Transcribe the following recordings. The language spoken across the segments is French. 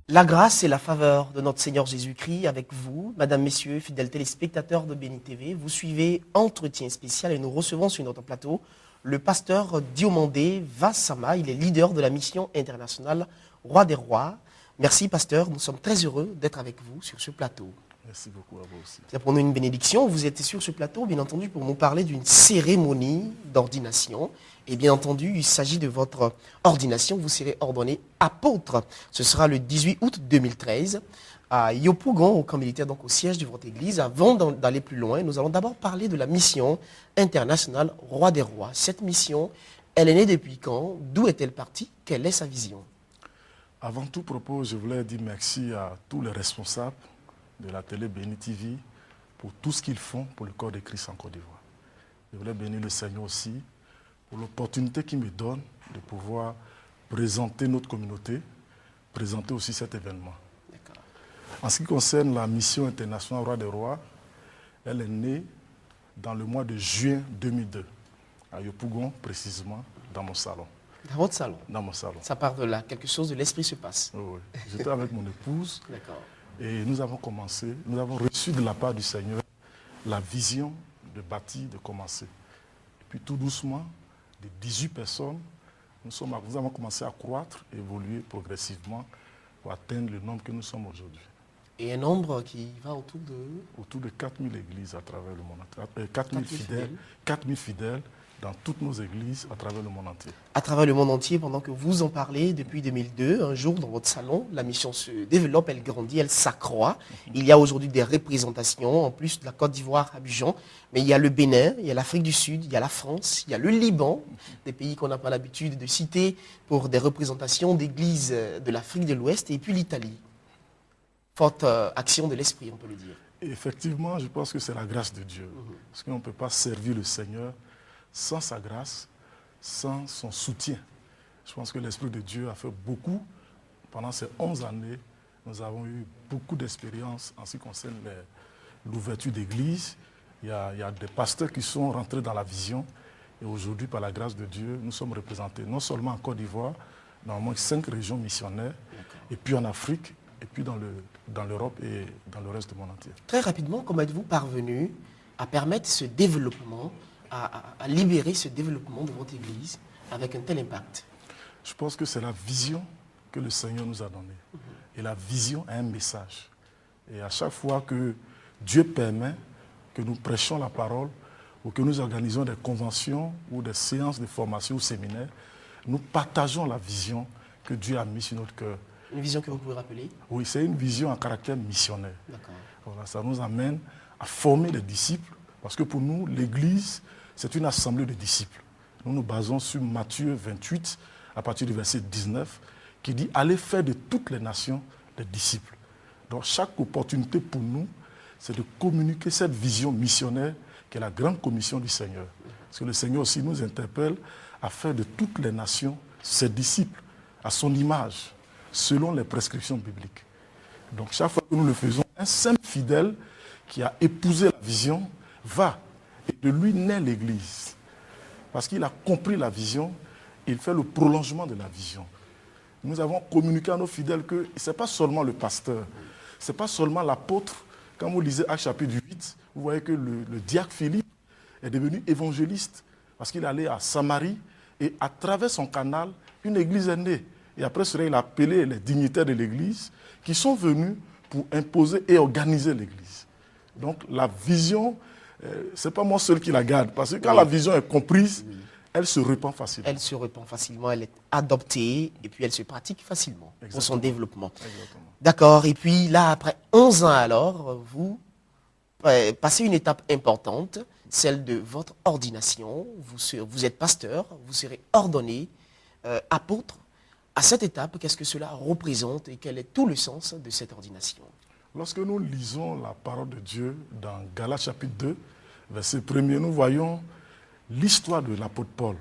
La grâce et la faveur de notre Seigneur Jésus-Christ avec vous, Madame, Messieurs, fidèles téléspectateurs de Béni TV. Vous suivez Entretien spécial et nous recevons sur notre plateau le pasteur Diomandé Vassama. Il est leader de la mission internationale Roi des Rois. Merci pasteur, nous sommes très heureux d'être avec vous sur ce plateau. Merci beaucoup à vous aussi. C'est pour nous une bénédiction. Vous êtes sur ce plateau, bien entendu, pour nous parler d'une cérémonie d'ordination. Et bien entendu, il s'agit de votre ordination. Vous serez ordonné apôtre. Ce sera le 18 août 2013 à Yopougon, au camp militaire, donc au siège de votre église. Avant d'aller plus loin, nous allons d'abord parler de la mission internationale Roi des Rois. Cette mission, elle est née depuis quand? D'où est-elle partie? Quelle est sa vision? Avant tout propos, je voulais dire merci à tous les responsables de la télé Béni TV pour tout ce qu'ils font pour le corps de Christ en Côte d'Ivoire. Je voulais bénir le Seigneur aussi pour l'opportunité qu'il me donne de pouvoir présenter notre communauté, présenter aussi cet événement. En ce qui concerne la mission internationale Roi des Rois, elle est née dans le mois de juin 2002, à Yopougon précisément, dans mon salon. Dans votre salon? Dans mon salon. Ça part de là, quelque chose de l'esprit se passe. Oui. J'étais avec mon épouse. D'accord. Et nous avons commencé, nous avons reçu de la part du Seigneur la vision de bâtir, de commencer. Et puis tout doucement, de 18 personnes, nous avons commencé à croître, évoluer progressivement pour atteindre le nombre que nous sommes aujourd'hui. Et un nombre qui va autour de... Autour de 4000 églises à travers le monde entier. 4000 fidèles dans toutes nos églises à travers le monde entier. À travers le monde entier, pendant que vous en parlez depuis 2002, un jour dans votre salon, la mission se développe, elle grandit, elle s'accroît. Il y a aujourd'hui des représentations, en plus de la Côte d'Ivoire, Abidjan, mais il y a le Bénin, il y a l'Afrique du Sud, il y a la France, il y a le Liban, des pays qu'on n'a pas l'habitude de citer pour des représentations d'églises de l'Afrique de l'Ouest, et puis l'Italie. Forte action de l'esprit, on peut le dire. Et effectivement, je pense que c'est la grâce de Dieu. Parce qu'on ne peut pas servir le Seigneur sans sa grâce, sans son soutien. Je pense que l'Esprit de Dieu a fait beaucoup. Pendant ces 11 années, nous avons eu beaucoup d'expériences en ce qui concerne l'ouverture d'église. Il y a des pasteurs qui sont rentrés dans la vision. Et aujourd'hui, par la grâce de Dieu, nous sommes représentés non seulement en Côte d'Ivoire, dans au moins 5 régions missionnaires, et puis en Afrique, et puis dans l'Europe et dans le reste du monde entier. Très rapidement, comment êtes-vous parvenu à permettre ce développement, à libérer ce développement de votre Église avec un tel impact? Je pense que c'est la vision que le Seigneur nous a donnée. Et la vision a un message. Et à chaque fois que Dieu permet que nous prêchons la parole ou que nous organisons des conventions ou des séances de formation ou séminaires, nous partageons la vision que Dieu a mise sur notre cœur. Une vision que vous pouvez rappeler? Oui, c'est une vision à caractère missionnaire. Voilà, ça nous amène à former des disciples, parce que pour nous, l'Église, c'est une assemblée de disciples. Nous nous basons sur Matthieu 28, à partir du verset 19, qui dit « Allez faire de toutes les nations des disciples ». Donc chaque opportunité pour nous, c'est de communiquer cette vision missionnaire qui est la grande commission du Seigneur. Parce que le Seigneur aussi nous interpelle à faire de toutes les nations ses disciples, à son image, selon les prescriptions bibliques. Donc chaque fois que nous le faisons, un simple fidèle qui a épousé la vision va, et de lui naît l'Église. Parce qu'il a compris la vision, il fait le prolongement de la vision. Nous avons communiqué à nos fidèles que ce n'est pas seulement le pasteur, ce n'est pas seulement l'apôtre. Quand vous lisez Actes chapitre 8, vous voyez que le diacre Philippe est devenu évangéliste, parce qu'il allait à Samarie, et à travers son canal, une église est née. Et après cela, il a appelé les dignitaires de l'église qui sont venus pour imposer et organiser l'église. Donc la vision, ce n'est pas moi seul qui la garde, parce que quand la vision est comprise, elle se répand facilement. Elle se répand facilement, elle est adoptée et puis elle se pratique facilement pour son développement. D'accord, et puis là, après 11 ans alors, vous passez une étape importante, celle de votre ordination. Vous êtes pasteur, vous serez ordonné apôtre. À cette étape, qu'est-ce que cela représente et quel est tout le sens de cette ordination? Lorsque nous lisons la parole de Dieu dans Galates chapitre 2, verset 1er, nous voyons l'histoire de l'apôtre Paul,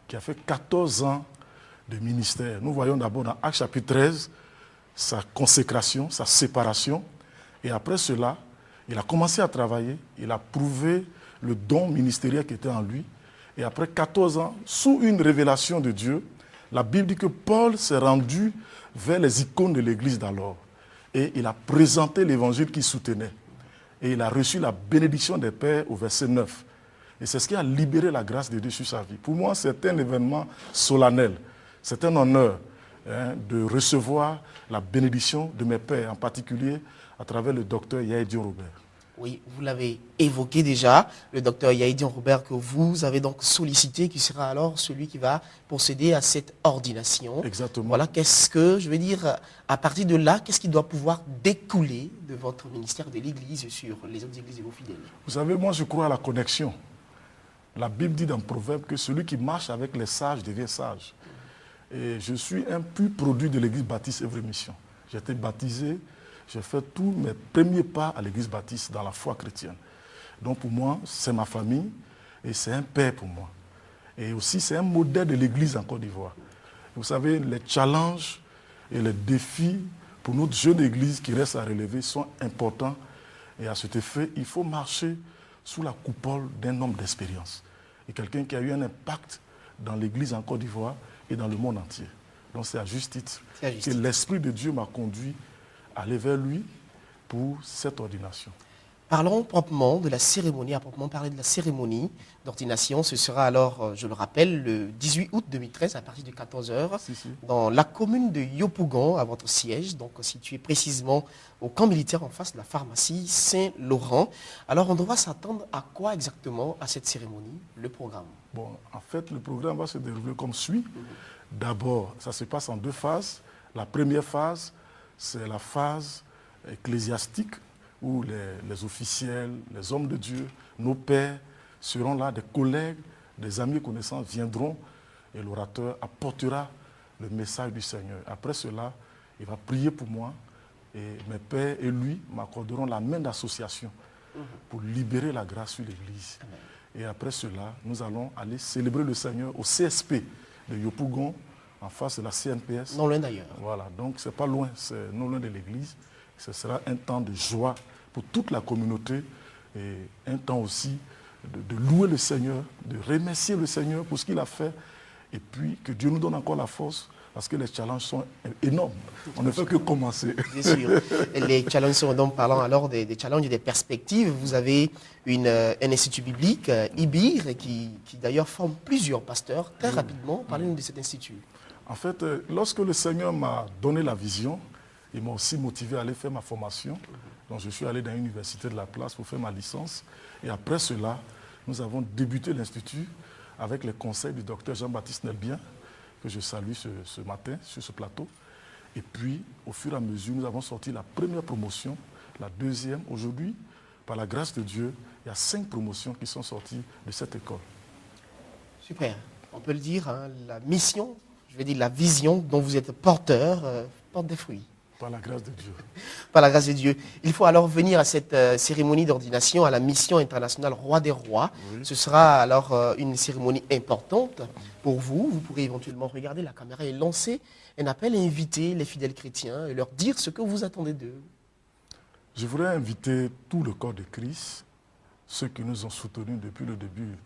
qui a fait 14 ans de ministère. Nous voyons d'abord dans Actes chapitre 13, sa consécration, sa séparation. Et après cela, il a commencé à travailler, il a prouvé le don ministériel qui était en lui. Et après 14 ans, sous une révélation de Dieu, La Bible dit que Paul s'est rendu vers les icônes de l'église d'alors et il a présenté l'évangile qu'il soutenait. Et il a reçu la bénédiction des pères au verset 9. Et c'est ce qui a libéré la grâce de Dieu sur sa vie. Pour moi, c'est un événement solennel. C'est un honneur de recevoir la bénédiction de mes pères, en particulier à travers le docteur Yahidion Robert. Oui, vous l'avez évoqué déjà, le docteur Yahidion Robert que vous avez donc sollicité, qui sera alors celui qui va procéder à cette ordination. Exactement. Voilà, qu'est-ce que, je veux dire, à partir de là, qu'est-ce qui doit pouvoir découler de votre ministère de l'Église sur les autres églises de vos fidèles? Vous savez, moi je crois à la connexion. La Bible dit dans le Proverbe que celui qui marche avec les sages devient sage. Et je suis un pur produit de l'église baptiste Œuvre et Mission. J'ai été baptisé, j'ai fait tous mes premiers pas à l'église baptiste dans la foi chrétienne. Donc pour moi, c'est ma famille et c'est un père pour moi. Et aussi, c'est un modèle de l'église en Côte d'Ivoire. Vous savez, les challenges et les défis pour notre jeune église qui reste à relever sont importants. Et à cet effet, il faut marcher sous la coupole d'un homme d'expérience. Et quelqu'un qui a eu un impact dans l'église en Côte d'Ivoire et dans le monde entier. Donc c'est à juste titre que l'Esprit de Dieu m'a conduit à aller vers lui pour cette ordination. Parlons proprement de la cérémonie, à proprement parler de la cérémonie d'ordination. Ce sera alors, je le rappelle, le 18 août 2013 à partir de 14h dans la commune de Yopougon, à votre siège, donc situé précisément au camp militaire en face de la pharmacie Saint-Laurent. Alors on devra s'attendre à quoi exactement à cette cérémonie, le programme? Bon, en fait, le programme va se dérouler comme suit. D'abord, ça se passe en deux phases. La première phase, c'est la phase ecclésiastique, où les officiels, les hommes de Dieu, nos pères seront là, des collègues, des amis et connaissances viendront et l'orateur apportera le message du Seigneur. Après cela, il va prier pour moi et mes pères et lui m'accorderont la main d'association pour libérer la grâce sur l'Église. Et après cela, nous allons aller célébrer le Seigneur au CSP de Yopougon, en face de la CNPS. Non loin d'ailleurs. Voilà, donc c'est pas loin, c'est non loin de l'Église. Ce sera un temps de joie pour toute la communauté et un temps aussi de louer le Seigneur, de remercier le Seigneur pour ce qu'il a fait et puis que Dieu nous donne encore la force parce que les challenges sont énormes. On ne fait que commencer. Bien sûr. Les challenges sont donc parlant alors des challenges et des perspectives. Vous avez un institut biblique, IBIR, qui d'ailleurs forme plusieurs pasteurs. Très rapidement, parlez-nous de cet institut. En fait, lorsque le Seigneur m'a donné la vision, il m'a aussi motivé à aller faire ma formation. Donc je suis allé dans l'université de la place pour faire ma licence. Et après cela, nous avons débuté l'institut avec les conseils du docteur Jean-Baptiste Nelbien, que je salue ce matin sur ce plateau. Et puis, au fur et à mesure, nous avons sorti la première promotion, la deuxième. Aujourd'hui, par la grâce de Dieu, il y a 5 promotions qui sont sorties de cette école. Super. On peut le dire, hein, la mission, je vais dire la vision dont vous êtes porteur, porte des fruits. Par la grâce de Dieu. Par la grâce de Dieu. Il faut alors venir à cette cérémonie d'ordination à la mission internationale Roi des Rois. Oui. Ce sera alors une cérémonie importante pour vous. Vous pourrez éventuellement regarder la caméra et lancer un appel et inviter les fidèles chrétiens et leur dire ce que vous attendez d'eux. Je voudrais inviter tout le corps de Christ, ceux qui nous ont soutenus depuis le début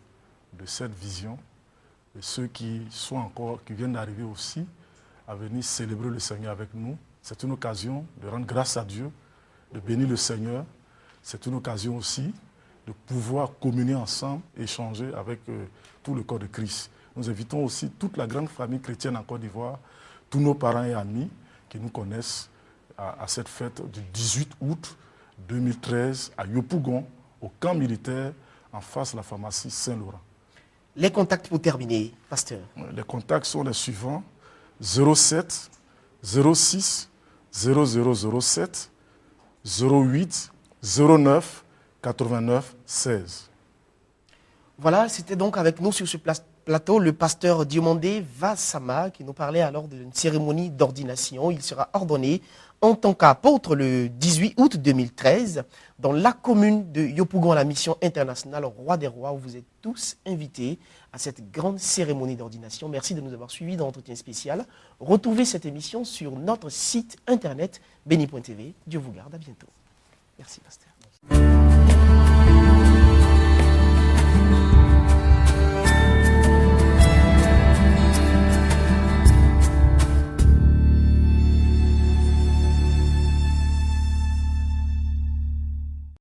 de cette vision, et ceux qui viennent d'arriver aussi, à venir célébrer le Seigneur avec nous. C'est une occasion de rendre grâce à Dieu, de bénir le Seigneur. C'est une occasion aussi de pouvoir communier ensemble, échanger avec tout le corps de Christ. Nous invitons aussi toute la grande famille chrétienne en Côte d'Ivoire, tous nos parents et amis qui nous connaissent à cette fête du 18 août 2013 à Yopougon, au camp militaire, en face de la pharmacie Saint-Laurent. Les contacts pour terminer, pasteur. Les contacts sont les suivants. 07 06 0007 08 09 89 16. Voilà, c'était donc avec nous sur ce plateau le pasteur Diomandé Vassama qui nous parlait alors d'une cérémonie d'ordination. Il sera ordonné en tant qu'apôtre le 18 août 2013 dans la commune de Yopougon à la mission internationale Roi des Rois où vous êtes tous invités à cette grande cérémonie d'ordination. Merci de nous avoir suivis dans l'entretien spécial. Retrouvez cette émission sur notre site internet béni.tv. Dieu vous garde, à bientôt. Merci pasteur.